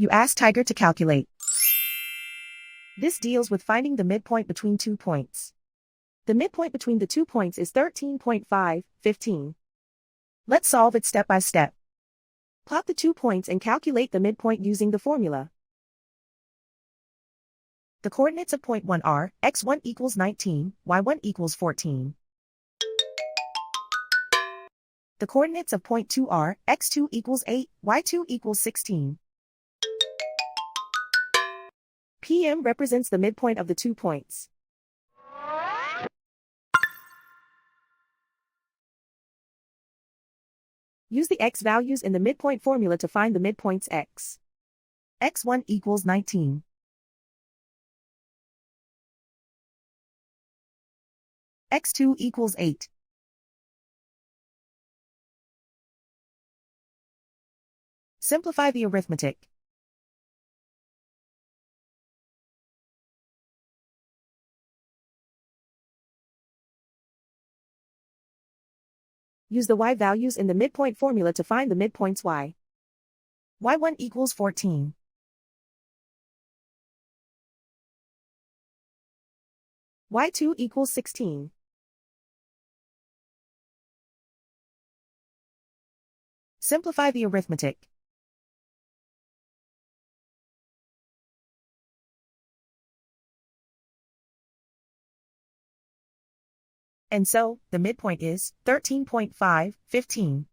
You ask Tiger to calculate. This deals with finding the midpoint between 2 points. The midpoint between the 2 points is 13.5, 15. Let's solve it step by step. Plot the 2 points and calculate the midpoint using the formula. The coordinates of point 1 are x1 equals 19, y1 equals 14. The coordinates of point 2 are x2 equals 8, y2 equals 16. PM represents the midpoint of the 2 points. Use the x values in the midpoint formula to find the midpoints x. x1 equals 19. x2 equals 8. Simplify the arithmetic. Use the y values in the midpoint formula to find the midpoints y. y1 equals 14. y2 equals 16. Simplify the arithmetic. And so, the midpoint is 13.5, 15.